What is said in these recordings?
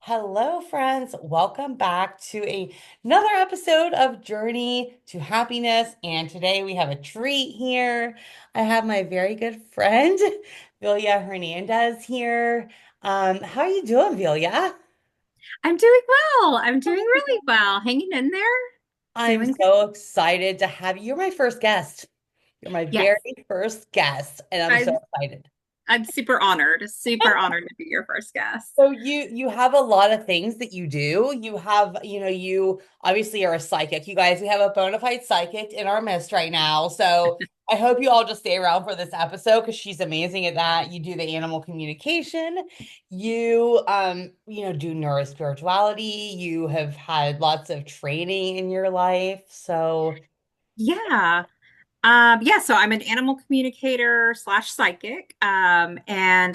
Hello, friends. Welcome back to another episode of Journey to Happiness. And today we have a treat here. I have my very good friend, Velia Hernandez here. How are you doing, Velia? I'm doing well. I'm doing really well. Hanging in there. I'm Doing good. so excited to have you. You're my first guest. You're my Yes. very first guest, and I'm so I'm excited. I'm super honored to be your first guest. So you have a lot of things that you do. You have, you obviously are a psychic. You guys, we have a bona fide psychic in our midst right now. So I hope you all just stay around for this episode because she's amazing at that. You do the animal communication. Do neurospirituality. You have had lots of training in your life. So Yeah. So I'm an animal communicator slash psychic. And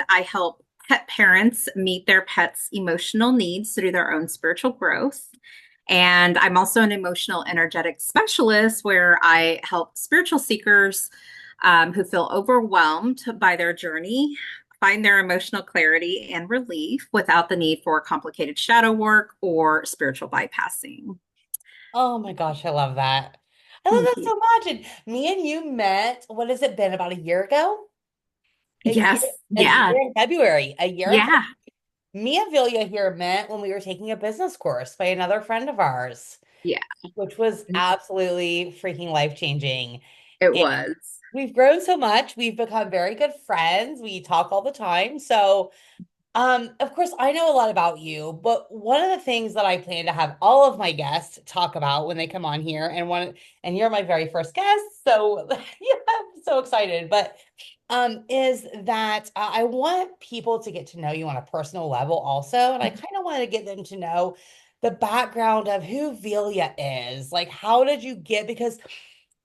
I help pet parents meet their pets' emotional needs through their own spiritual growth. And I'm also an emotional energetic specialist where I help spiritual seekers who feel overwhelmed by their journey find their emotional clarity and relief without the need for complicated shadow work or spiritual bypassing. oh my gosh, I love that. I love Thank that you. so much. And me and you met, what has it been, about a year ago? A year, Yes. a year Yeah. in February, a year in Yeah. Me and Velia here met when we were taking a business course by another friend of ours, Yeah. which was absolutely freaking life-changing. It And was. we've grown so much. We've become very good friends. We talk all the time. So of course, I know a lot about you, but one of the things that I plan to have all of my guests talk about when they come on here, and you're my very first guest, so yeah, I'm so excited. But is that I want people to get to know you on a personal level also, and I kind of want to get them to know the background of who Velia is. Like, how did you get? Because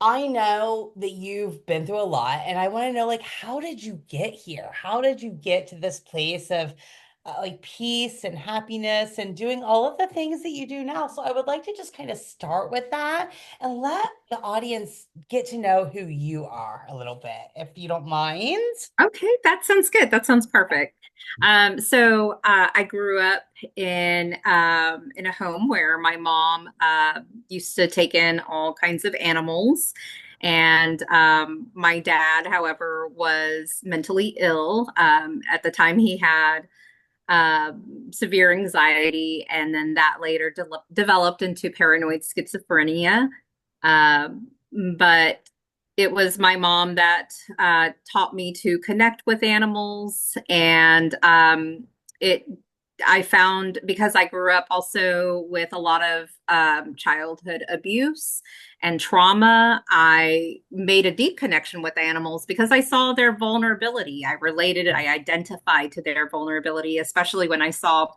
I know that you've been through a lot, and I want to know, like, how did you get here? How did you get to this place of like peace and happiness and doing all of the things that you do now? So I would like to just kind of start with that and let the audience get to know who you are a little bit, if you don't mind. Okay, that sounds good. That sounds perfect. I grew up in a home where my mom used to take in all kinds of animals, and my dad, however, was mentally ill. At the time, he had severe anxiety, and then that later developed into paranoid schizophrenia. Um, but it was my mom that taught me to connect with animals, and it. I found because I grew up also with a lot of childhood abuse and trauma, I made a deep connection with animals because I saw their vulnerability. I related it, I identified to their vulnerability, especially when I saw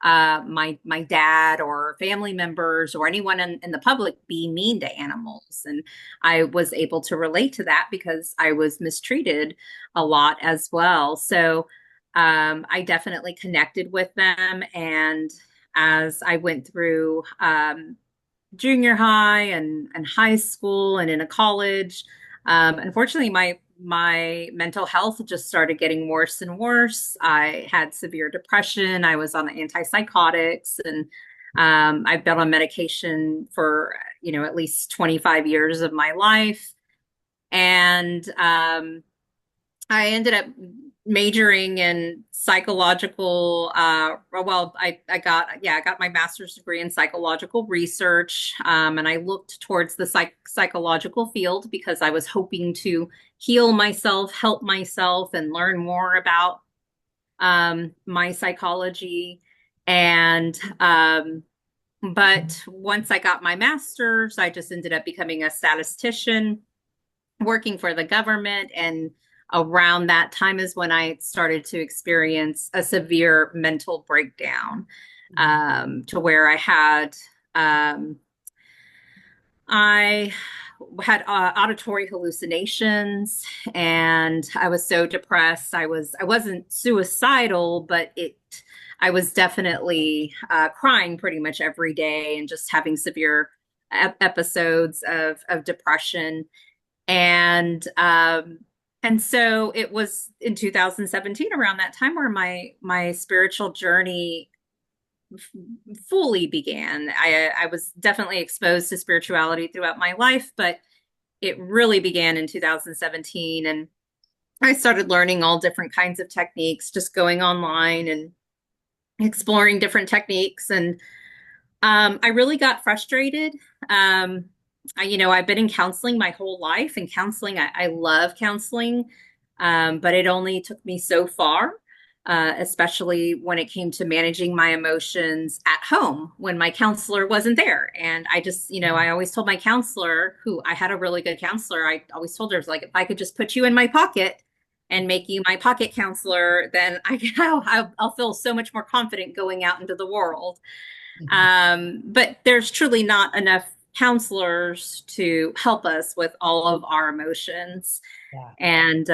my dad or family members or anyone in the public be mean to animals. And I was able to relate to that because I was mistreated a lot as well. So I definitely connected with them. And as I went through junior high and high school and in a college. Unfortunately, my mental health just started getting worse and worse. I had severe depression. I was on antipsychotics, and I've been on medication for at least 25 years of my life. And I ended up majoring in psychological I got my master's degree in psychological research, and I looked towards the psychological field because I was hoping to heal myself, help myself, and learn more about my psychology. And but once I got my master's, I just ended up becoming a statistician working for the government. And around that time is when I started to experience a severe mental breakdown, to where um, I had auditory hallucinations, and I was so depressed. I wasn't suicidal, but I was definitely crying pretty much every day and just having severe episodes of depression. And and so it was in 2017 around that time where my spiritual journey fully began. I was definitely exposed to spirituality throughout my life, but it really began in 2017. And I started learning all different kinds of techniques, just going online and exploring different techniques. And I really got frustrated. I've been in counseling my whole life, and counseling, I love counseling, but it only took me so far, especially when it came to managing my emotions at home when my counselor wasn't there. And I just, I always told my counselor, who I had a really good counselor, I always told her, like, if I could just put you in my pocket and make you my pocket counselor, then I'll feel so much more confident going out into the world. Mhm. But there's truly not enough counselors to help us with all of our emotions. Yeah. And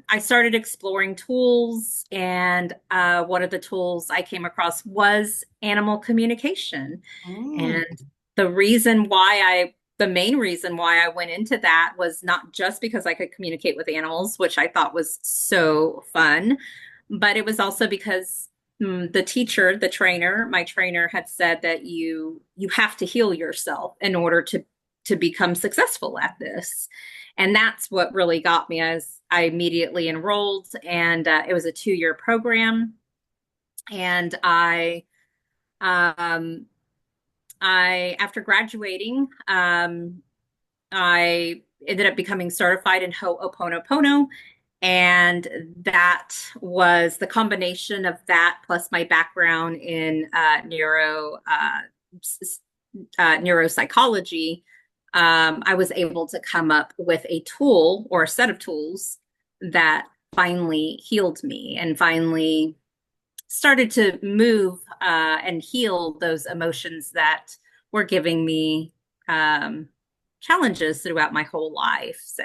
I started exploring tools, and one of the tools I came across was animal communication. Mm. And the main reason why I went into that was not just because I could communicate with animals, which I thought was so fun, but it was also because my trainer had said that you have to heal yourself in order to become successful at this. And that's what really got me as I immediately enrolled, and it was a 2-year program. And um, after graduating, I ended up becoming certified in Ho'oponopono. And that was the combination of that plus my background in neuropsychology. I was able to come up with a tool or a set of tools that finally healed me and finally started to move and heal those emotions that were giving me um, challenges throughout my whole life. So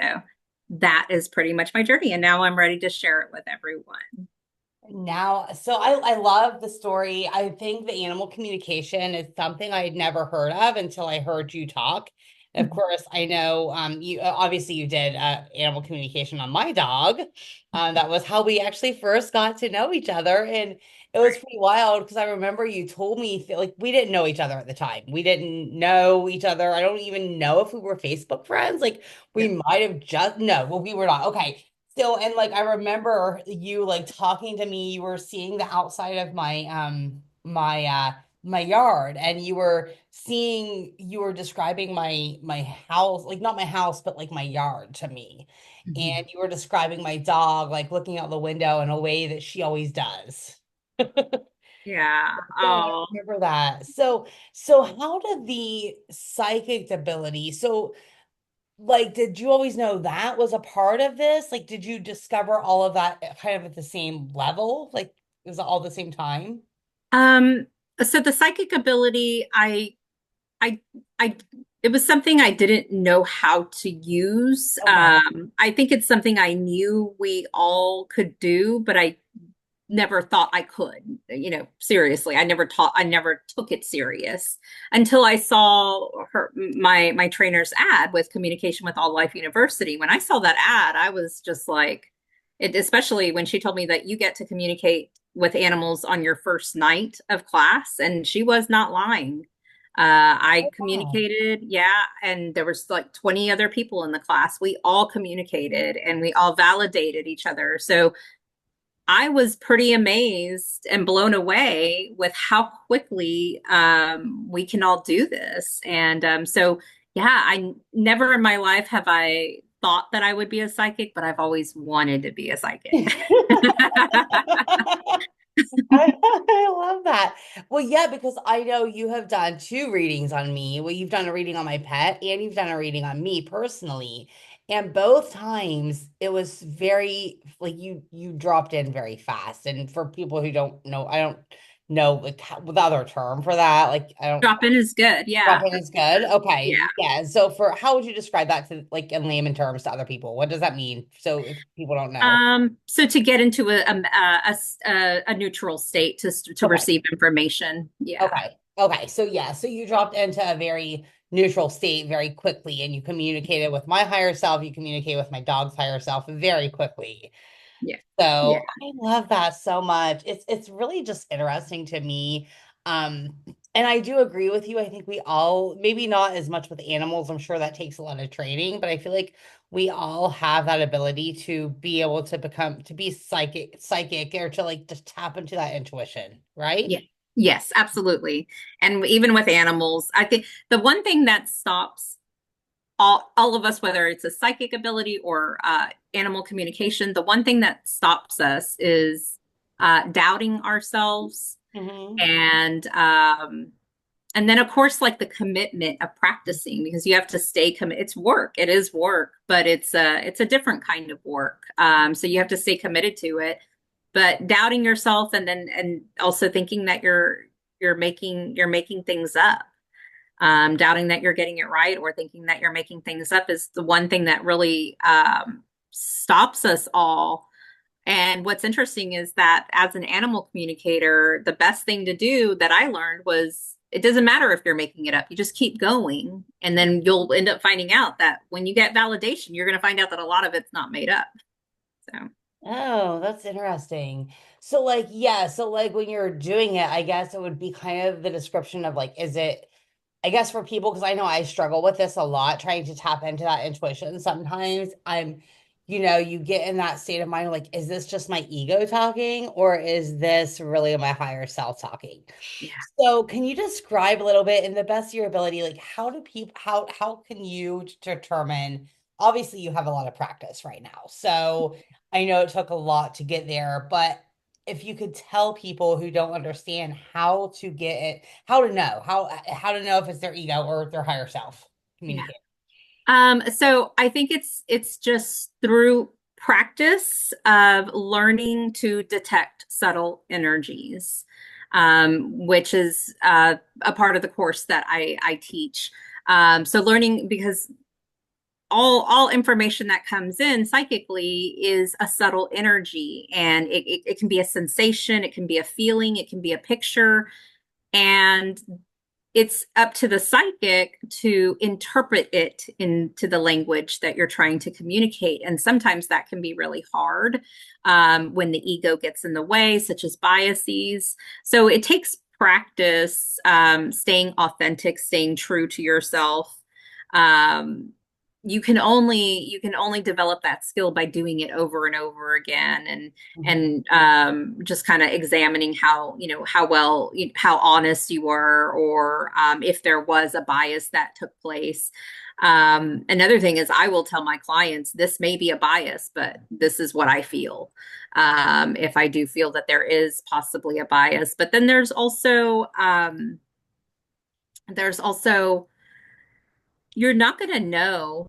that is pretty much my journey. And now I'm ready to share it with everyone. Now, so I love the story. I think the animal communication is something I had never heard of until I heard you talk. And of course, I know you obviously you did animal communication on my dog. That was how we actually first got to know each other, and it was Right. pretty wild because I remember you told me like we didn't know each other at the time. We didn't know each other. I don't even know if we were Facebook friends. Like we Yeah. might have just no, well, we were not. Okay. So, and like I remember you like talking to me, you were seeing the outside of my yard, and you were describing my house, like not my house, but like my yard to me. Mhm. And you were describing my dog, like looking out the window in a way that she always does. Yeah. So I Oh. remember that. So how did the psychic ability, so like, did you always know that was a part of this? Like, did you discover all of that kind of at the same level? Like, is it all the same time? Um, so the psychic ability, I, I, it was something I didn't know how to use. Okay. I think it's something I knew we all could do, but I never thought I could, seriously. I never took it serious until I saw my trainer's ad with Communication with All Life University. When I saw that ad, I was just like, especially when she told me that you get to communicate with animals on your first night of class, and she was not lying. I Oh, wow. communicated, yeah, and there was like 20 other people in the class. We all communicated and we all validated each other. So I was pretty amazed and blown away with how quickly we can all do this. And yeah, I never in my life have I thought that I would be a psychic, but I've always wanted to be a psychic. I love that. Well, yeah, because I know you have done two readings on me. Well, you've done a reading on my pet and you've done a reading on me personally. And both times it was very like you dropped in very fast. And for people who don't know, I don't know like the other term for that. Like I don't Drop in is good. Yeah, Dropping that's is good. yeah. Okay. Yeah. So for how would you describe that to like in layman terms to other people? What does that mean? So if people don't know. So to get into a neutral state to Okay. receive information. Yeah. Okay. Okay. So yeah, so you dropped into a very neutral state very quickly and you communicated with my higher self, you communicate with my dog's higher self very quickly. Yeah. Yeah. So I love that so much. It's really just interesting to me. Um, and I do agree with you. I think we all, maybe not as much with animals. I'm sure that takes a lot of training, but I feel like we all have that ability to be able to become to be psychic or to like just tap into that intuition, right? Yeah. Yes, absolutely. And even with animals, I think the one thing that stops all of us, whether it's a psychic ability or animal communication, the one thing that stops us is doubting ourselves Hmm. and and then of course like the commitment of practicing because you have to stay committed. It's work. It is work, but it's a different kind of work. So you have to stay committed to it. But doubting yourself and also thinking that you're making things up, doubting that you're getting it right or thinking that you're making things up is the one thing that really stops us all. And what's interesting is that as an animal communicator, the best thing to do that I learned was it doesn't matter if you're making it up. You just keep going. And then you'll end up finding out that when you get validation, you're going to find out that a lot of it's not made up. So, Oh, that's interesting. So like, yeah, so like when you're doing it, I guess it would be kind of the description of like, is it, I guess for people, because I know I struggle with this a lot, trying to tap into that intuition. Sometimes you get in that state of mind, like, is this just my ego talking, or is this really my higher self talking? yeah. So, can you describe a little bit, in the best of your ability, like how do people, how can you determine? Obviously, you have a lot of practice right now, so I know it took a lot to get there, but if you could tell people who don't understand how to get it, how to know if it's their ego or their higher self Yeah. communicate. So I think it's just through practice of learning to detect subtle energies, which is a part of the course that I teach. So learning because all information that comes in psychically is a subtle energy, and it can be a sensation, it can be a feeling, it can be a picture, and it's up to the psychic to interpret it into the language that you're trying to communicate. And sometimes that can be really hard when the ego gets in the way, such as biases. So it takes practice, staying authentic, staying true to yourself. Um, you can only develop that skill by doing it over and over again Mhm. and just kind of examining how how well how honest you were or if there was a bias that took place. Another thing is I will tell my clients this may be a bias, but this is what I feel. If I do feel that there is possibly a bias, but then there's also you're not going to know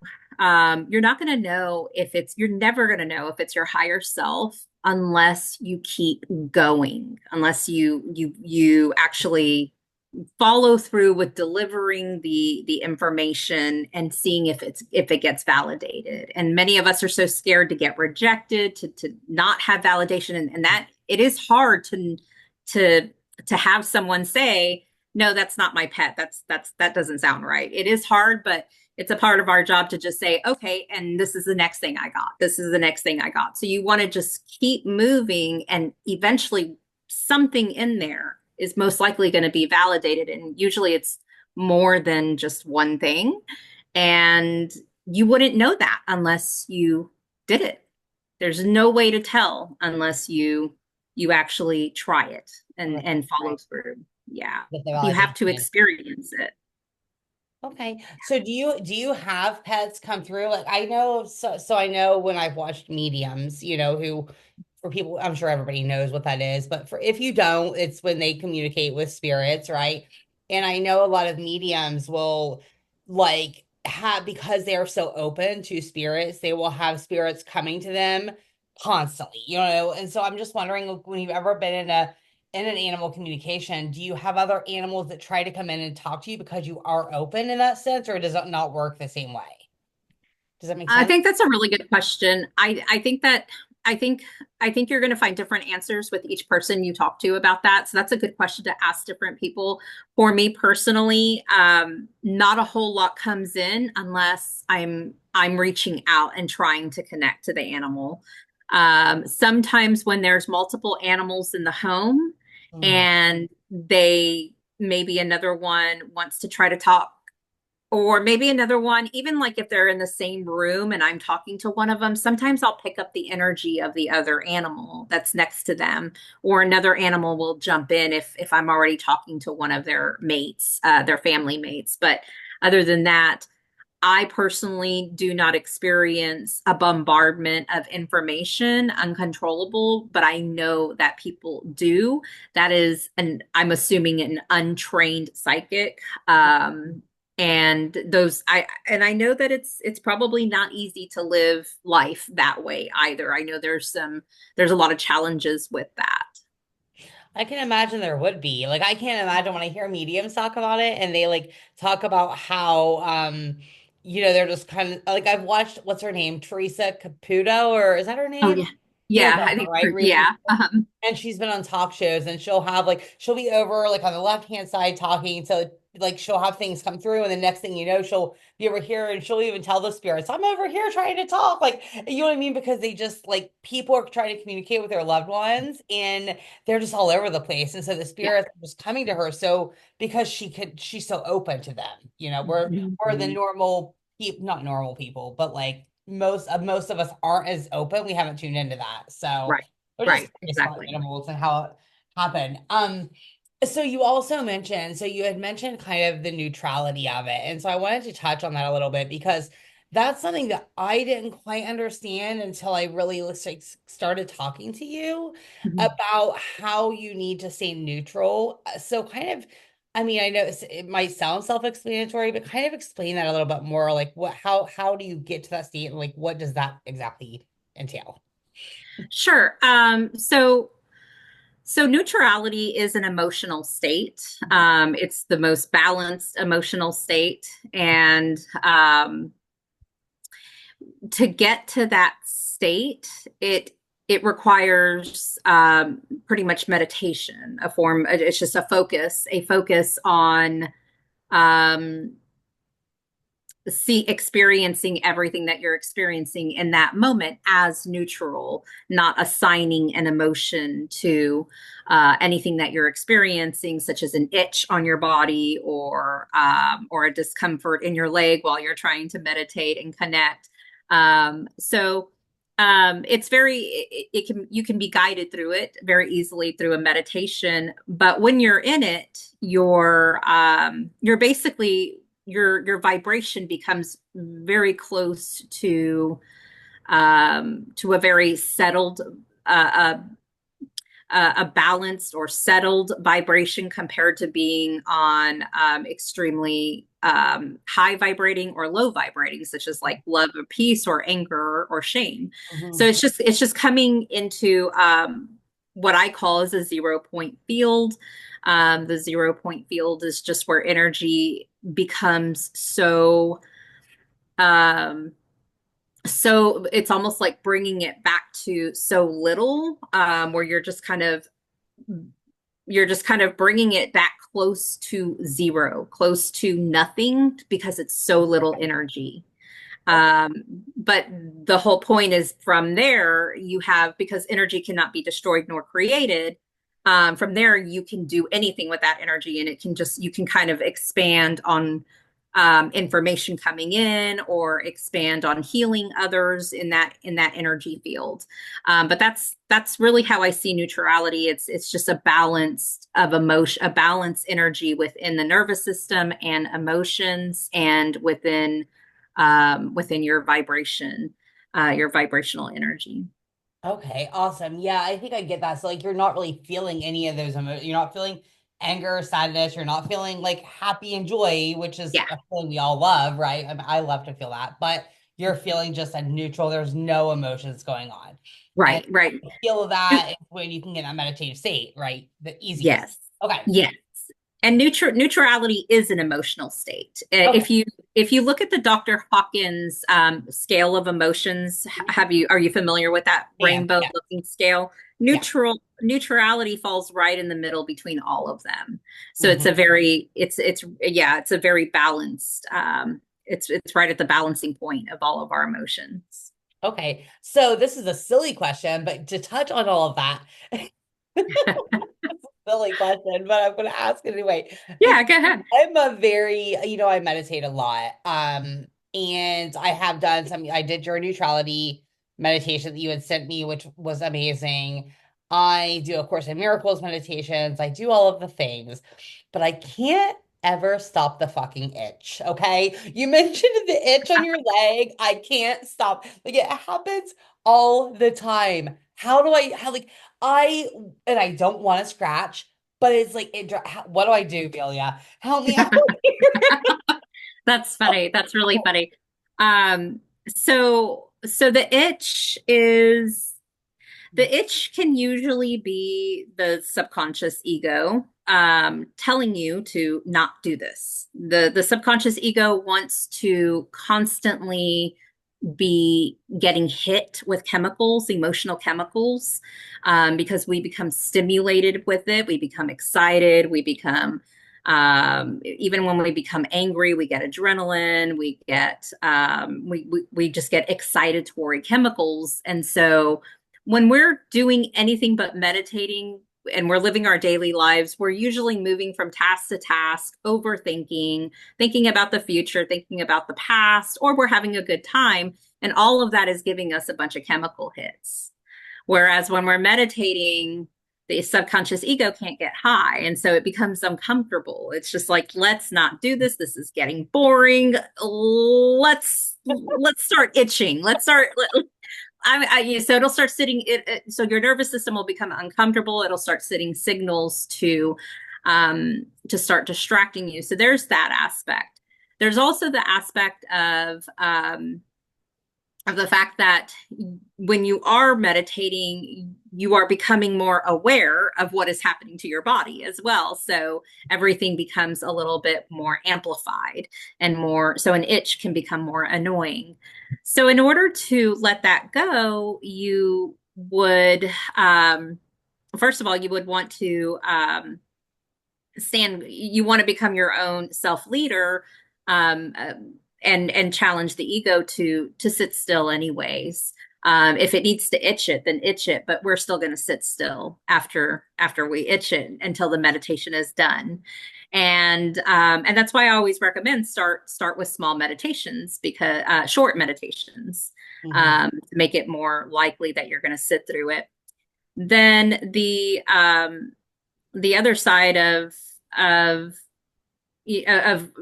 you're not going to know if it's you're never going to know if it's your higher self unless you keep going, unless you actually follow through with delivering the information and seeing if it gets validated. And many of us are so scared to get rejected, to not have validation, and that it is hard to to have someone say, no, that's not my pet. That doesn't sound right. It is hard, but it's a part of our job to just say, okay, and this is the next thing I got. This is the next thing I got. So you want to just keep moving, and eventually something in there is most likely going to be validated. And usually it's more than just one thing. And you wouldn't know that unless you did it. There's no way to tell unless you actually try it Right, and follow right. through. Yeah. Get the You have to validation. experience it. Okay. So do you have pets come through? Like I know so I know when I've watched mediums, who for people, I'm sure everybody knows what that is, but for if you don't, it's when they communicate with spirits, right? And I know a lot of mediums will like have, because they are so open to spirits, they will have spirits coming to them constantly, And so I'm just wondering, like, when you've ever been in an animal communication, do you have other animals that try to come in and talk to you because you are open in that sense, or does it not work the same way? Does that make I sense? think that's a really good question. I think that I think I think you're going to find different answers with each person you talk to about that. So that's a good question to ask different people. For me personally, not a whole lot comes in unless I'm reaching out and trying to connect to the animal. Sometimes when there's multiple animals in the home Mm. and they maybe another one wants to try to talk, or maybe another one, even like if they're in the same room and I'm talking to one of them, sometimes I'll pick up the energy of the other animal that's next to them, or another animal will jump in if I'm already talking to one of their mates, their family mates. But other than that, I personally do not experience a bombardment of information uncontrollable, but I know that people do. That is, and I'm assuming an untrained psychic. And I know that it's probably not easy to live life that way either. I know there's a lot of challenges with that. I can imagine there would be. Like, I can't imagine when I hear mediums talk about it and they like talk about how they're just kind of like I've watched what's her name? Teresa Caputo, or is that her Oh name? yeah. You know Yeah, I about her, think right? yeah. And she's been on talk shows and she'll have like she'll be over like on the left hand side talking, so like she'll have things come through and the next thing you know she'll be over here and she'll even tell the spirits, I'm over here trying to talk, like, you know what I mean, because they just like people are trying to communicate with their loved ones and they're just all over the place, and so the Yeah. spirits are just coming to her, so because she's so open to them, we're the Mhm. normal people, not normal people, but like most of us aren't as open, we haven't tuned into that, so Right. they're just Right. very smart Exactly. animals and how it happened. So you also mentioned, so you had mentioned kind of the neutrality of it. And so I wanted to touch on that a little bit because that's something that I didn't quite understand until I really like, started talking to you Mhm. about how you need to stay neutral. So kind of, I mean, I know it might sound self-explanatory, but kind of explain that a little bit more. Like how do you get to that state and like what does that exactly entail? Sure. So neutrality is an emotional state. It's the most balanced emotional state, and to get to that state, it requires pretty much meditation, a form. It's just a focus on um, experiencing everything that you're experiencing in that moment as neutral, not assigning an emotion to anything that you're experiencing, such as an itch on your body or a discomfort in your leg while you're trying to meditate and connect. It's very it can you can be guided through it very easily through a meditation, but when you're in it, you're basically your vibration becomes very close to a very settled uh, a balanced or settled vibration compared to being on extremely high vibrating or low vibrating, such as like love or peace or anger or shame. So Mhm. it's just coming into what I call as a 0 point field. The 0 point field is just where energy becomes um, so it's almost like bringing it back to so little, where you're just kind of bringing it back close to zero, close to nothing, because it's so little energy. Okay. But the whole point is from there, you have, because energy cannot be destroyed nor created, from there, you can do anything with that energy, and you can kind of expand on information coming in or expand on healing others in that energy field. But that's really how I see neutrality. It's just a balance of emotion, a balanced energy within the nervous system and emotions, and within your vibrational energy. Okay, awesome. Yeah, I think I get that. So like you're not really feeling any of those emotions. You're not feeling anger, sadness, you're not feeling like happy and joy, which is Yeah, a feeling we all love, right? I mean, I love to feel that, but you're feeling just a neutral, there's no emotions going on. And right, right. feel that is when you can get that meditative state, right? The easiest. Yes, Okay. yes. And neutrality is an emotional state. Okay. If you look at the Dr. Hawkins scale of emotions, are you familiar with that Yeah, rainbow yeah, looking scale? yeah. Neutrality falls right in the middle between all of them. So Mhm. it's a very balanced. It's right at the balancing point of all of our emotions. Okay. So this is a silly question, but to touch on all of that, silly question, but I'm going to ask it anyway Yeah, because go ahead. I'm a very, I meditate a lot. And I have done some, I did your neutrality meditation that you had sent me, which was amazing. I do, of course, in miracles meditations. I do all of the things, but I can't ever stop the fucking itch. Okay. You mentioned the itch on your leg. I can't stop. Like it happens all the time. How, like, I, and I don't want to scratch, but it's like, what do I do, Velia? Help me out. That's funny. That's really funny. Um, so the itch can usually be the subconscious ego telling you to not do this. The subconscious ego wants to constantly be getting hit with chemicals, emotional chemicals, because we become stimulated with it. We become excited. We become, even when we become angry, we get adrenaline. We just get excitatory chemicals. And so when we're doing anything but meditating, and we're living our daily lives, we're usually moving from task to task, overthinking, thinking about the future, thinking about the past, or we're having a good time. And all of that is giving us a bunch of chemical hits. Whereas when we're meditating, the subconscious ego can't get high. And so it becomes uncomfortable. It's just like, let's not do this. This is getting boring. Let's start itching. So it'll start sitting so your nervous system will become uncomfortable. It'll start sending signals to start distracting you. So there's that aspect. There's also the aspect of the fact that when you are meditating, you are becoming more aware of what is happening to your body as well. So everything becomes a little bit more amplified and more, so an itch can become more annoying. So, in order to let that go, you would, first of all, you would want to you want to become your own self leader, um, uh, and challenge the ego to sit still anyways. If it needs to itch it, then itch it, but we're still going to sit still after we itch it until the meditation is done. And that's why I always recommend start with small meditations, because short meditations, Mhm. to make it more likely that you're going to sit through it. Then the other side of of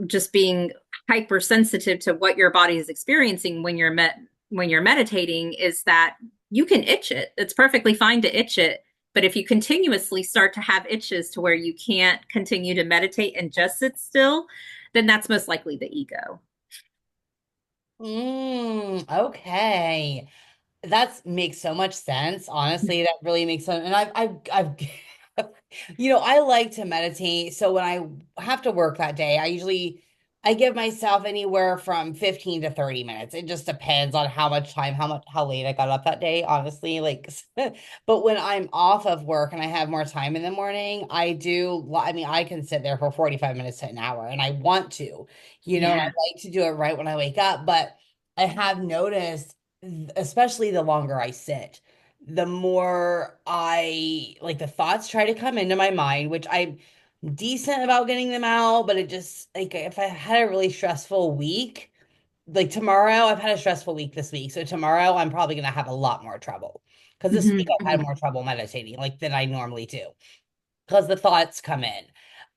just being hypersensitive to what your body is experiencing when you're meditating is that you can itch it. It's perfectly fine to itch it. But if you continuously start to have itches to where you can't continue to meditate and just sit still, then that's most likely the ego. Okay. That makes so much sense. Honestly, that really makes sense. And I like to meditate. So when I have to work that day, I give myself anywhere from 15 to 30 minutes. It just depends on how much time, how late I got up that day, honestly. Like, but when I'm off of work and I have more time in the morning, I mean, I can sit there for 45 minutes to an hour and I want to, and I Yeah. like to do it right when I wake up, but I have noticed, especially the longer I sit, the more I like the thoughts try to come into my mind, which I'm decent about getting them out, but it just like if I had a really stressful week, like tomorrow, I've had a stressful week this week. So tomorrow I'm probably gonna have a lot more trouble. Because this week Mhm, I've had mhm. more trouble meditating like than I normally do because the thoughts come in.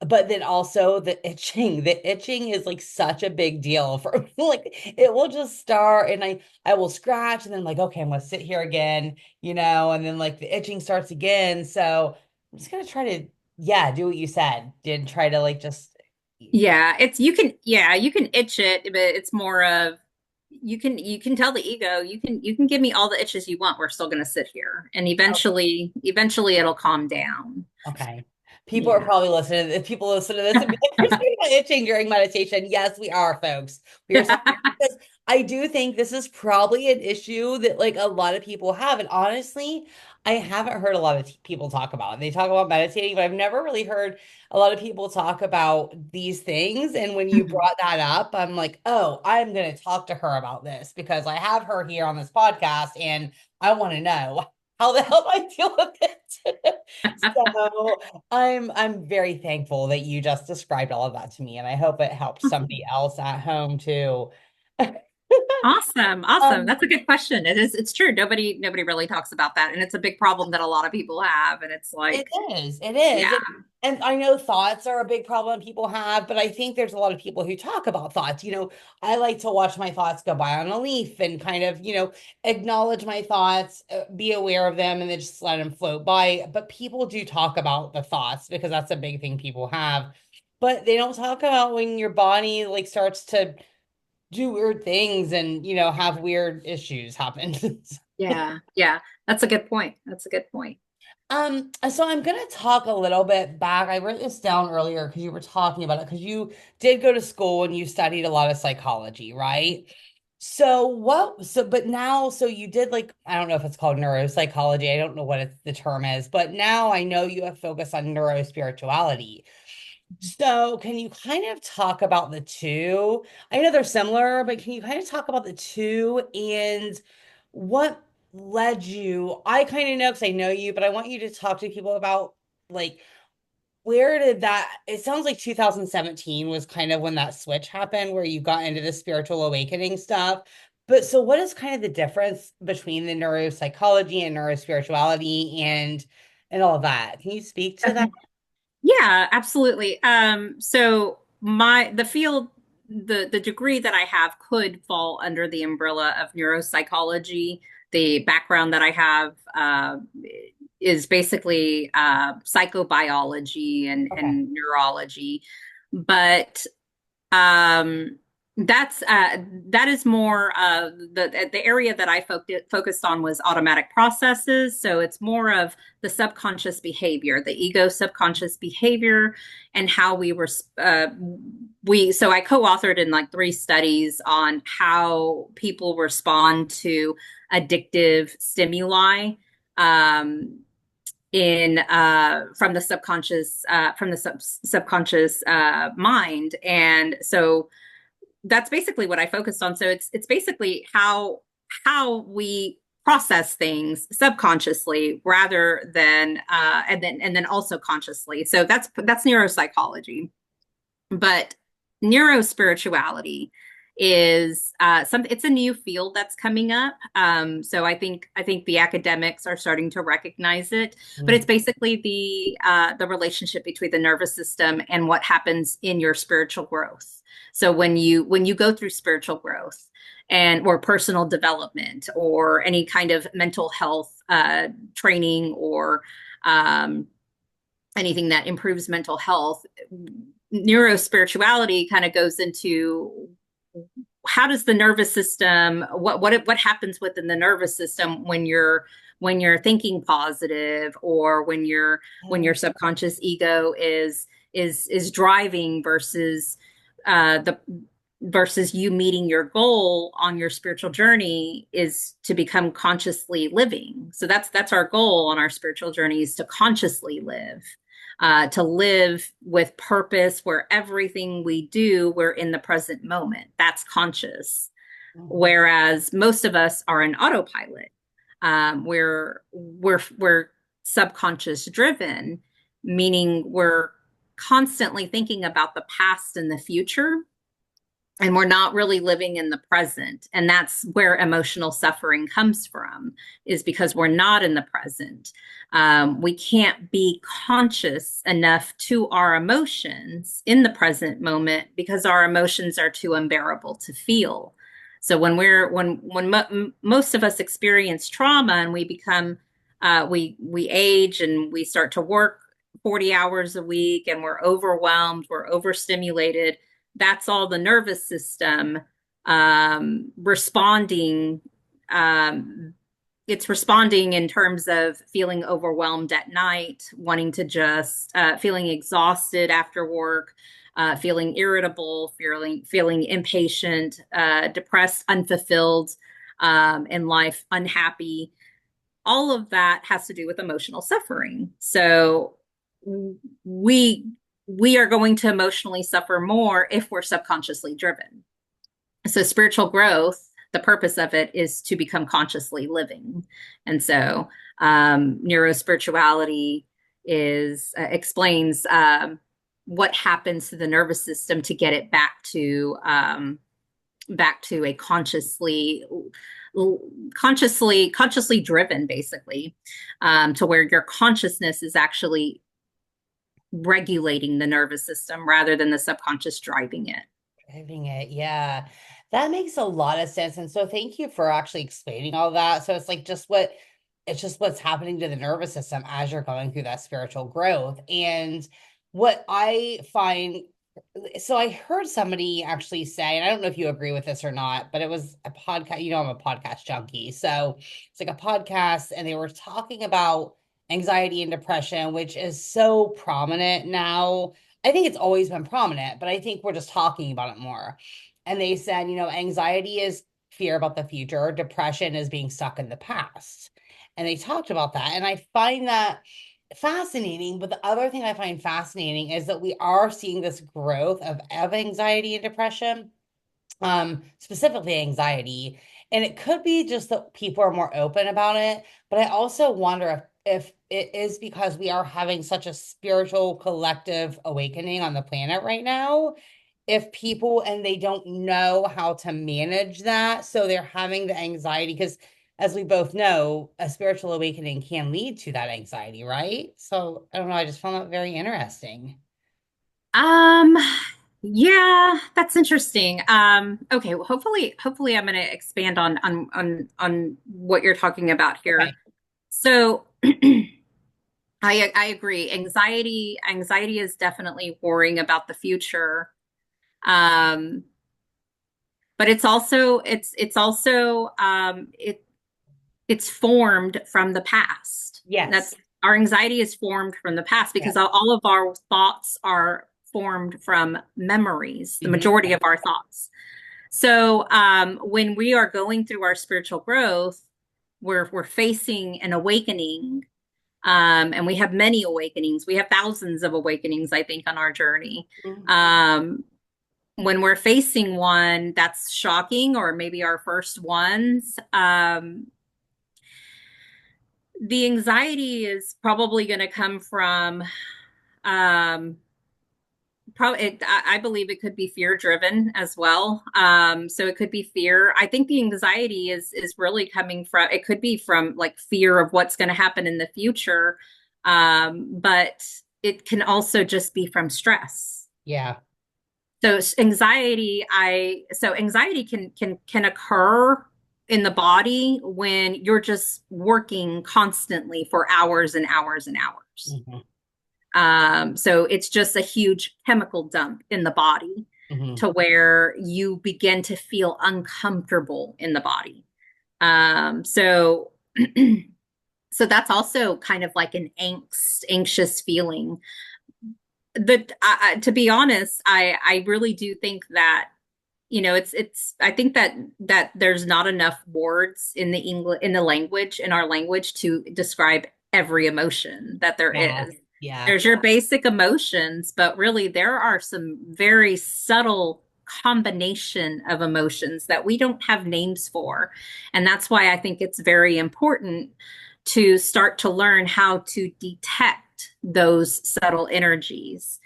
But then also the itching. The itching is like such a big deal for me. Like it will just start and I will scratch and then like, okay, I'm gonna sit here again, and then like the itching starts again. So I'm just gonna try to, yeah, do what you said. Did try to like just Yeah, you can itch it, but it's more of you can tell the ego, you can give me all the itches you want. We're still going to sit here. And eventually it'll calm down. okay. People are Yeah. probably listening. If people listen to this and be like, "We're talking about itching during meditation." Yes, we are, folks. We are talking because I do think this is probably an issue that like a lot of people have. And honestly, I haven't heard a lot of people talk about it. They talk about meditating, but I've never really heard a lot of people talk about these things. And when you Mhm. brought that up, I'm like, oh, I'm going to talk to her about this because I have her here on this podcast and I want to know how the hell do I deal with it. So I'm very thankful that you just described all of that to me, and I hope it helps somebody else at home too. Awesome. Awesome. Um, That's a good question. It's true. Nobody really talks about that. And it's a big problem that a lot of people have. And it's It like, is. It yeah. is. And I know thoughts are a big problem people have, but I think there's a lot of people who talk about thoughts. I like to watch my thoughts go by on a leaf and kind of, acknowledge my thoughts, be aware of them, and then just let them float by. But people do talk about the thoughts because that's a big thing people have. But they don't talk about when your body like starts to do weird things and, have weird issues happen. Yeah. Yeah. That's a good point. That's a good point. So I'm gonna talk a little bit back. I wrote this down earlier because you were talking about it because you did go to school and you studied a lot of psychology, right? But now, so you did like, I don't know if it's called neuropsychology. I don't know what the term is, but now I know you have focused on neurospirituality. So can you kind of talk about the two? I know they're similar, but can you kind of talk about the two and what led you? I kind of know because I know you, but I want you to talk to people about like where did that, it sounds like 2017 was kind of when that switch happened where you got into the spiritual awakening stuff. But so what is kind of the difference between the neuropsychology and neurospirituality and all of that? Can you speak to that? Yeah, absolutely. So the field, the degree that I have could fall under the umbrella of neuropsychology. The background that I have is basically psychobiology Okay. and neurology, but um, that is more the area that I focused on was automatic processes. So it's more of the subconscious behavior, the ego subconscious behavior, and how we. So I co-authored in like 3 studies on how people respond to addictive stimuli. Um, in from the subconscious mind, and so that's basically what I focused on. So it's basically how we process things subconsciously rather than and then also consciously. So that's neuropsychology. But neurospirituality is it's a new field that's coming up. So I think the academics are starting to recognize it, but it's Mhm. basically the relationship between the nervous system and what happens in your spiritual growth. So when you go through spiritual growth and or personal development or any kind of mental health training or um, anything that improves mental health, neurospirituality kind of goes into how does the nervous system what happens within the nervous system when you're thinking positive or when your subconscious ego is driving the versus you meeting your goal on your spiritual journey is to become consciously living. So that's our goal on our spiritual journey is to consciously live, to live with purpose where everything we do, we're in the present moment. That's conscious. Mhm. Whereas most of us are in autopilot. We're subconscious driven, meaning we're constantly thinking about the past and the future, and we're not really living in the present, and that's where emotional suffering comes from, is because we're not in the present. We can't be conscious enough to our emotions in the present moment because our emotions are too unbearable to feel. So when most of us experience trauma and we become we age and we start to work 40 hours a week and we're overwhelmed, we're overstimulated, that's all the nervous system responding, um, it's responding in terms of feeling overwhelmed at night, wanting to just feeling exhausted after work, feeling irritable, feeling impatient, depressed, unfulfilled in life, unhappy. All of that has to do with emotional suffering. So we we are going to emotionally suffer more if we're subconsciously driven. So spiritual growth, the purpose of it is to become consciously living. And so neurospirituality is explains what happens to the nervous system to get it back to a consciously driven, basically, to where your consciousness is actually regulating the nervous system rather than the subconscious driving it. Driving it, yeah. That makes a lot of sense. And so thank you for actually explaining all that. So it's like it's just what's happening to the nervous system as you're going through that spiritual growth. And what I find, so I heard somebody actually say, and I don't know if you agree with this or not, but it was a podcast. You know, I'm a podcast junkie. So it's like a podcast, and they were talking about anxiety and depression, which is so prominent now. I think it's always been prominent, but I think we're just talking about it more. And they said, you know, anxiety is fear about the future, depression is being stuck in the past. And they talked about that. And I find that fascinating. But the other thing I find fascinating is that we are seeing this growth of anxiety and depression, specifically anxiety. And it could be just that people are more open about it. But I also wonder if it is because we are having such a spiritual collective awakening on the planet right now. If people and they don't know how to manage that, so they're having the anxiety because as we both know, a spiritual awakening can lead to that anxiety, right? So I don't know, I just found that very interesting. Um, yeah, that's interesting. Okay, well, hopefully I'm going to expand on what you're talking about here. Okay. So I agree. Anxiety is definitely worrying about the future. Um, but it's formed from the past. Yes. That's our anxiety is formed from the past because Yes. all of our thoughts are formed from memories, the Hmm. majority of our thoughts. So when we are going through our spiritual growth, we're facing an awakening, and we have many awakenings. We have thousands of awakenings, I think, on our journey. Um, when we're facing one that's shocking, or maybe our first ones, the anxiety is probably going to come from um, probably I believe it could be fear driven as well. So it could be fear. I think the anxiety is really coming from, it could be from like fear of what's going to happen in the future, but it can also just be from stress. Yeah. So anxiety can occur in the body when you're just working constantly for hours and hours and hours. Hmm. So it's just a huge chemical dump in the body Hmm. to where you begin to feel uncomfortable in the body. So so that's also kind of like an anxious feeling. To be honest, I really do think that it's I think that there's not enough words in the English in the language in our language to describe every emotion that there Yeah. is. Yeah. There's your basic emotions, but really there are some very subtle combination of emotions that we don't have names for. And that's why I think it's very important to start to learn how to detect those subtle energies.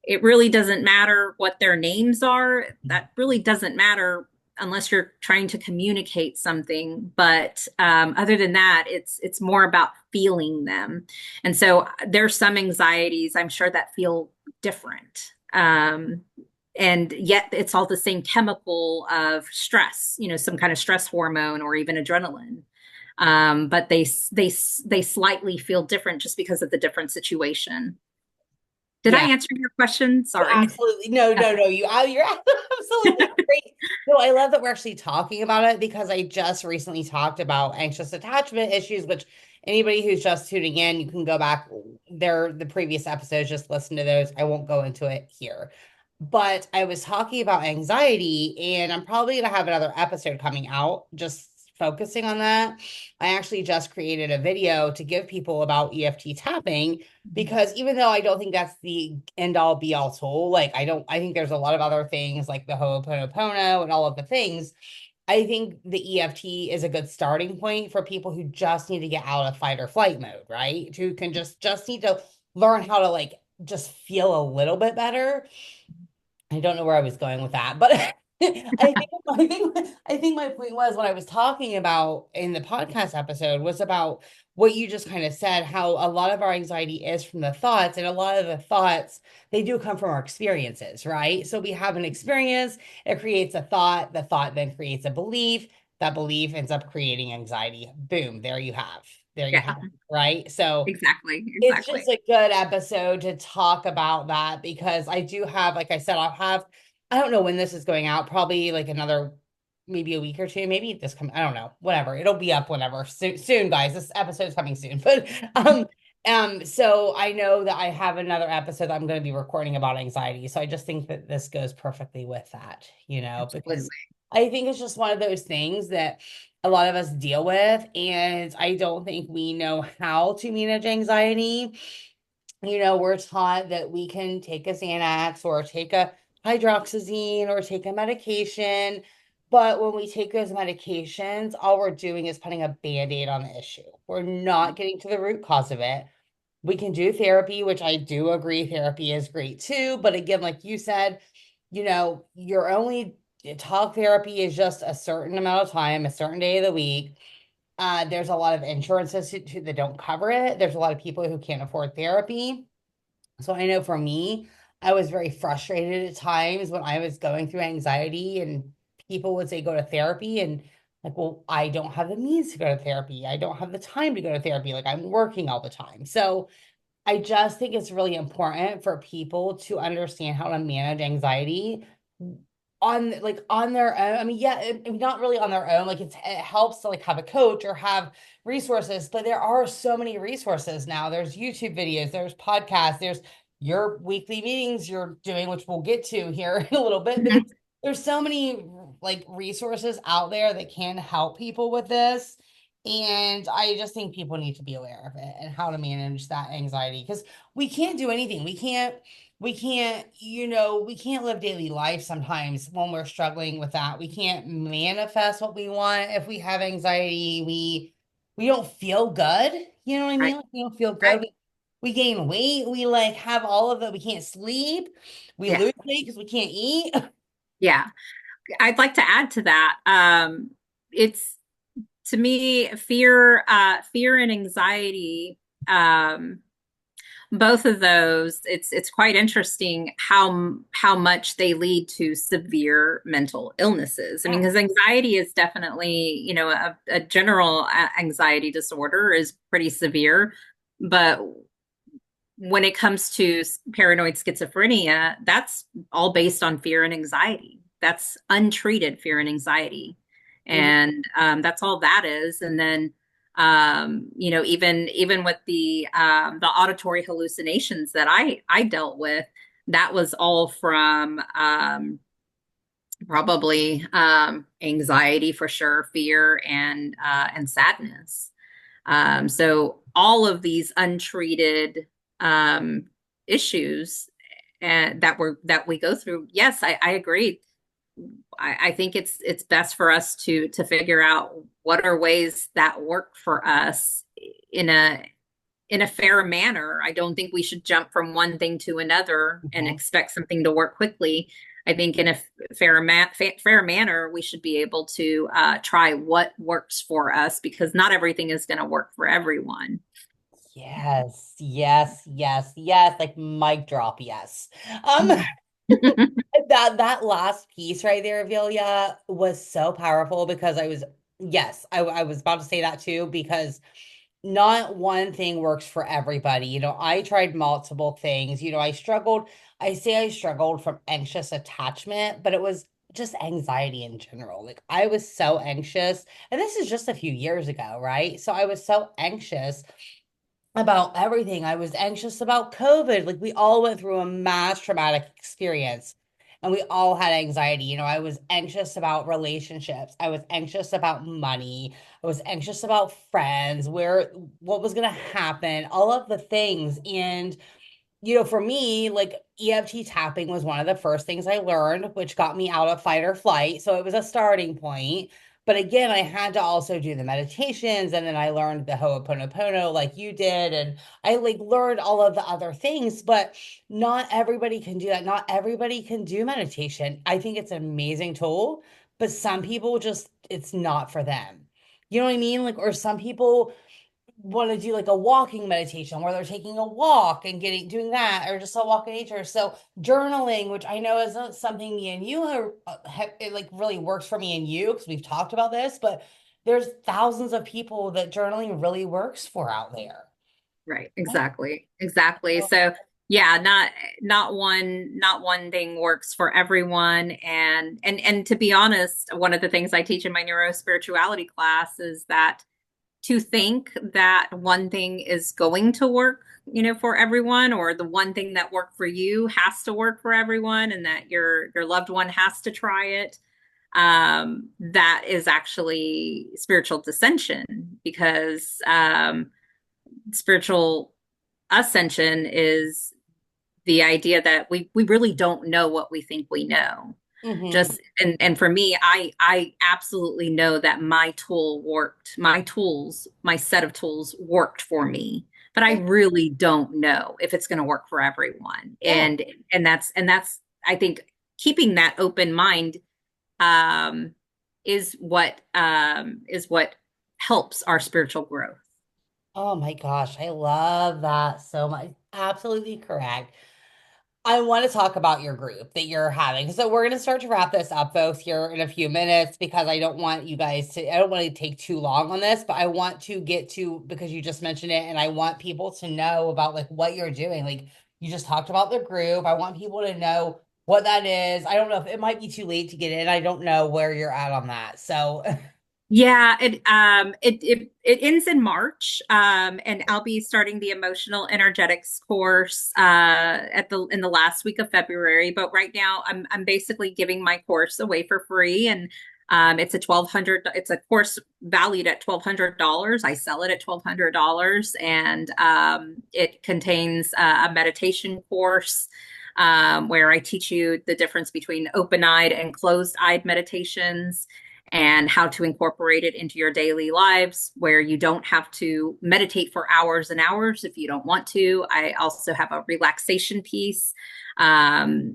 It really doesn't matter what their names are. That really doesn't matter unless you're trying to communicate something. But other than that, it's more about feeling them. And so there's some anxieties I'm sure that feel different. And yet it's all the same chemical of stress, some kind of stress hormone or even adrenaline. But they slightly feel different just because of the different situation. Did I Yeah. answer your question? Sorry. Absolutely. No, no, no. You're absolutely great. No, I love that we're actually talking about it because I just recently talked about anxious attachment issues, which anybody who's just tuning in, you can go back there, the previous episodes, just listen to those. I won't go into it here. But I was talking about anxiety, and I'm probably going to have another episode coming out just focusing on that. I actually just created a video to give people about EFT tapping because even though I don't think that's the end all be all tool, like I think there's a lot of other things like the Ho'oponopono and all of the things. I think the EFT is a good starting point for people who just need to get out of fight or flight mode, right? Who can just need to learn how to like just feel a little bit better. I don't know where I was going with that, but I think my point was what I was talking about in the podcast episode was about what you just kind of said, how a lot of our anxiety is from the thoughts, and a lot of the thoughts they do come from our experiences, right? So we have an experience, it creates a thought, the thought then creates a belief, that belief ends up creating anxiety. Boom, there you Yeah, have, right? So exactly, it's just exactly. a good episode to talk about that because I do have, like I said, I don't know when this is going out, probably like another, maybe a week or two, maybe this come, I don't know, whatever. It'll be up whenever soon, guys. This episode's coming soon, but so I know that I have another episode that I'm going to be recording about anxiety. So I just think that this goes perfectly with that, because Absolutely. I think it's just one of those things that a lot of us deal with, and I don't think we know how to manage anxiety. We're taught that we can take a Xanax or take a hydroxyzine or take a medication. But when we take those medications, all we're doing is putting a band-aid on the issue. We're not getting to the root cause of it. We can do therapy, which I do agree therapy is great too. But again, like you said, your only talk therapy is just a certain amount of time, a certain day of the week. There's a lot of insurances that don't cover it. There's a lot of people who can't afford therapy. So I know for me, I was very frustrated at times when I was going through anxiety and people would say go to therapy, and like, well, I don't have the means to go to therapy. I don't have the time to go to therapy. Like I'm working all the time. So I just think it's really important for people to understand how to manage anxiety on their own. I mean, yeah, not really on their own. Like it helps to like have a coach or have resources, but there are so many resources now. There's YouTube videos, there's podcasts, there's your weekly meetings you're doing, which we'll get to here in a little bit. But there's so many like resources out there that can help people with this. And I just think people need to be aware of it and how to manage that anxiety because we can't do anything. We can't live daily life sometimes when we're struggling with that. We can't manifest what we want if we have anxiety. We don't feel good. You know what I Right, mean? Like, we don't feel right. good. We gain weight. We like have all of that. We can't sleep. We Yeah, lose weight because we can't eat. yeah. I'd like to add to that. It's to me, fear and anxiety. Um, both of those, it's quite interesting how much they lead to severe mental illnesses. I mean, Yeah. because anxiety is definitely, a general anxiety disorder is pretty severe, but when it comes to paranoid schizophrenia, that's all based on fear and anxiety. That's untreated fear and anxiety, Mhm. and that's all that is. And then, even with the auditory hallucinations that I dealt with, that was all from probably anxiety for sure, fear and sadness. So all of these untreated um, issues that we go through, yes, I agree. I think it's best for us to figure out what are ways that work for us in a fair manner. I don't think we should jump from one thing to another and Mhm. expect something to work quickly. I think in a fair manner, we should be able to try what works for us because not everything is going to work for everyone. Yes, yes, yes, yes. Like mic drop, yes. Um, that last piece right there, Velia, was so powerful because yes, I was about to say that too, because not one thing works for everybody. I tried multiple things. I struggled from anxious attachment, but it was just anxiety in general. Like I was so anxious, and this is just a few years ago, right? So I was so anxious about everything. I was anxious about COVID. Like we all went through a mass traumatic experience and we all had anxiety. I was anxious about relationships. I was anxious about money. I was anxious about friends, what was going to happen, all of the things. And for me, like EFT tapping was one of the first things I learned, which got me out of fight or flight. So it was a starting point. But again, I had to also do the meditations, and then I learned the Ho'oponopono like you did, and I like learned all of the other things, but not everybody can do that. Not everybody can do meditation. I think it's an amazing tool, but some people just it's not for them. You know what I mean? Like, or some people want to do like a walking meditation where they're taking a walk and getting doing that, or just a walk in nature. So journaling, which I know isn't something me and you it like really works for me and you because we've talked about this, but there's thousands of people that journaling really works for out there. Right, exactly. Exactly. So yeah, not one thing works for everyone. And to be honest, one of the things I teach in my neurospirituality class is that to think that one thing is going to work, for everyone, or the one thing that worked for you has to work for everyone, and that your loved one has to try it, that is actually spiritual dissension, because spiritual ascension is the idea that we really don't know what we think we know. Mm-hmm. And for me, I absolutely know that my tool worked. My set of tools worked for me, but I really don't know if it's going to work for everyone. Yeah. And that's I think keeping that open mind um is what helps our spiritual growth. Oh my gosh, I love that so much. Absolutely correct. I want to talk about your group that you're having. So we're going to start to wrap this up both here in a few minutes because I don't want to take too long on this, but I want to get to, because you just mentioned it, and I want people to know about like what you're doing. Like you just talked about the group. I want people to know what that is. I don't know if it might be too late to get in. I don't know where you're at on that. So, Yeah, it ends in March, and I'll be starting the emotional energetics course at the in the last week of February. But right now, I'm basically giving my course away for free, and it's a course valued at $1,200. I sell it at $1,200, and it contains a meditation course. Where I teach you the difference between open-eyed and closed-eyed meditations, and how to incorporate it into your daily lives where you don't have to meditate for hours and hours if you don't want to. I also have a relaxation piece. That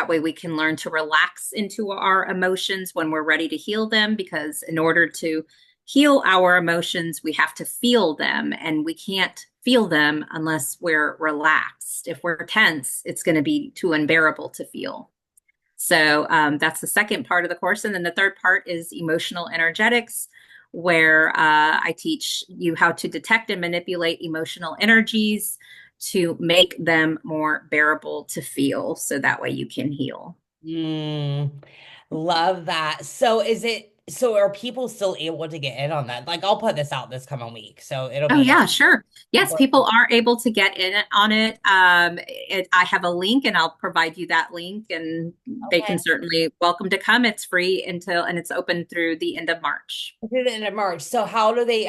way we can learn to relax into our emotions when we're ready to heal them, because in order to heal our emotions, we have to feel them, and we can't feel them unless we're relaxed. If we're tense, it's going to be too unbearable to feel. So that's the second part of the course. And then the third part is emotional energetics, where I teach you how to detect and manipulate emotional energies to make them more bearable to feel, so that way you can heal. mm, love that. So are people still able to get in on that? Like I'll put this out this coming week. So it'll Oh be yeah, sure. Yes, up. people are able to get in on it. I have a link, and I'll provide you that link, and they Okay. can certainly welcome to come. It's free and it's open through the end of March. Through the end of March. So how do they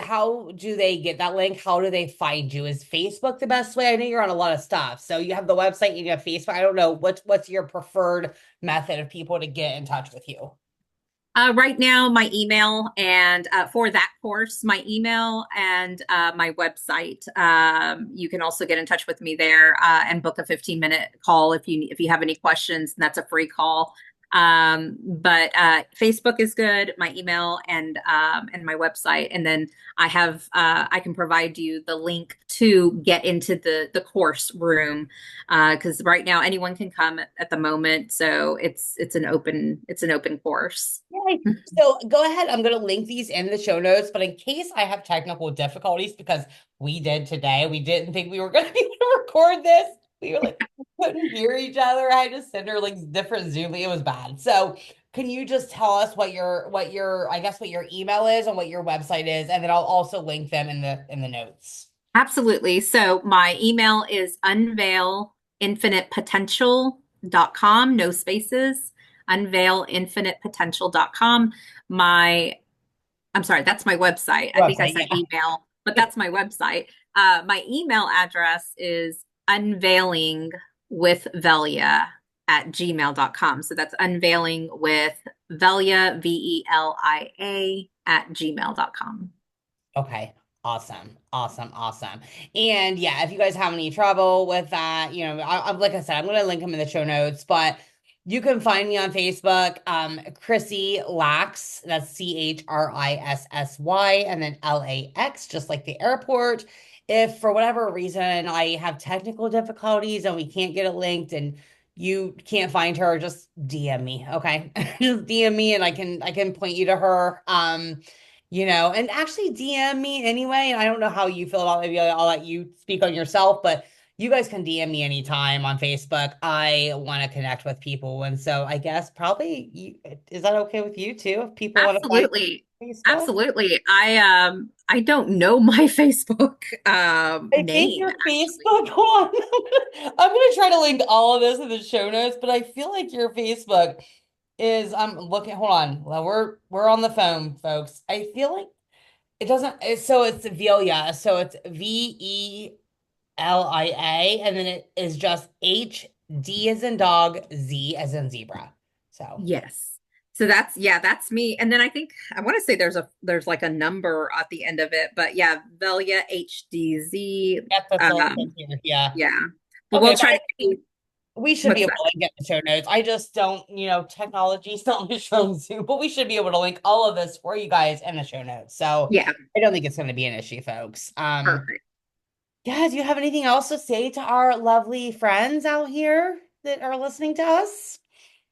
get that link? How do they find you? Is Facebook the best way? I know you're on a lot of stuff. So you have the website and you have Facebook. I don't know what's your preferred method of people to get in touch with you. Right now, my email, and for that course, my email and my website. You can also get in touch with me there and book a 15-minute call if you have any questions. And that's a free call. But Facebook is good, my email and my website. And then I can provide you the link to get into the course room because right now anyone can come at the moment. So it's an open course. Yay. So go ahead. I'm going to link these in the show notes, but in case I have technical difficulties, because we did today, we didn't think we were going to be able to record this. We were like, couldn't hear each other. I had to send her like different Zoom. It was bad. So can you just tell us I guess what your email is and what your website is, and then I'll also link them in the notes. Absolutely. So my email is unveilinfinitepotential.com, no spaces, unveilinfinitepotential.com. My, I'm sorry, that's my website. I think I Website, said yeah. email, but that's my website. My email address is unveiling with Velia at gmail.com. So that's unveiling with Velia, Velia at gmail.com. Okay. Awesome. Awesome. Awesome. And yeah, if you guys have any trouble with that, like I said, I'm going to link them in the show notes, but you can find me on Facebook, Chrissy Lax. That's Chrissy and then LAX, just like the airport. If for whatever reason I have technical difficulties and we can't get it linked and you can't find her, just DM me. Okay. Just DM me and I can point you to her. And actually DM me anyway. And I don't know how you feel about it. Maybe I'll let you speak on yourself, but you guys can DM me anytime on Facebook. I want to connect with people. And so I guess probably is that okay with you too? If people want to find Absolutely. Facebook? Absolutely. I don't know my Facebook I think name your actually. Facebook one. I'm gonna try to link all of this in the show notes, but I feel like your Facebook is I'm looking, hold on. Well, we're on the phone, folks. I feel like it doesn't so it's Velia. So it's VELIA, and then it is just HD as in dog, Z as in zebra. So Yes. So that's me. And then I want to say there's like a number at the end of it, but yeah, Velia HDZ. that's all it says Um, here. Yeah. yeah. But Okay, we'll but try I to think we should be what's able that? to link it in the show notes. I just don't, technology's not my strong suit, but we should be able to link all of this for you guys in the show notes. So Yeah, I don't think it's going to be an issue, folks. perfect. Yeah, do you have anything else to say to our lovely friends out here that are listening to us?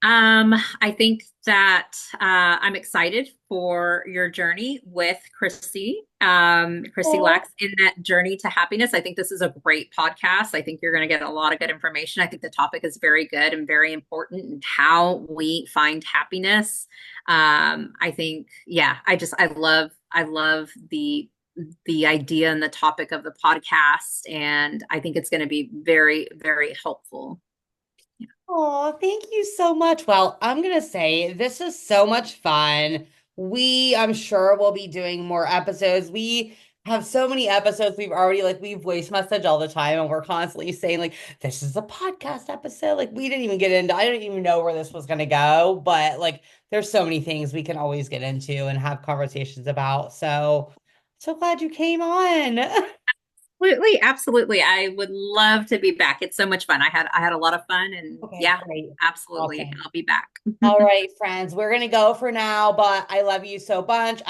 I think that I'm excited for your journey with Chrissy Oh, Lax in that journey to happiness. I think this is a great podcast. I think you're going to get a lot of good information. I think the topic is very good and very important and how we find happiness. I think, yeah, I love the idea and the topic of the podcast, and I think it's going to be very, very helpful. oh, thank you so much. Well, I'm gonna say this is so much fun. I'm sure, will be doing more episodes. We have so many episodes. We've voice message all the time, and we're constantly saying like, "This is a podcast episode." Like, we didn't even get into. I didn't even know where this was gonna go, but like, there's so many things we can always get into and have conversations about. So glad you came on. Absolutely, absolutely. I would love to be back. It's so much fun. I had a lot of fun and Okay, yeah, great, absolutely. awesome. I'll be back. All right, friends, we're gonna go for now, but I love you so much.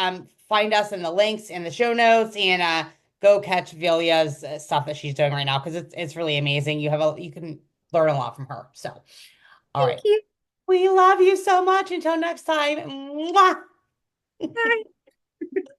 Find us in the links in the show notes and go catch Vilia's stuff that she's doing right now because it's really amazing. You can learn a lot from her. So, all Thank right. you. We love you so much. Until next time. Mwah! Bye.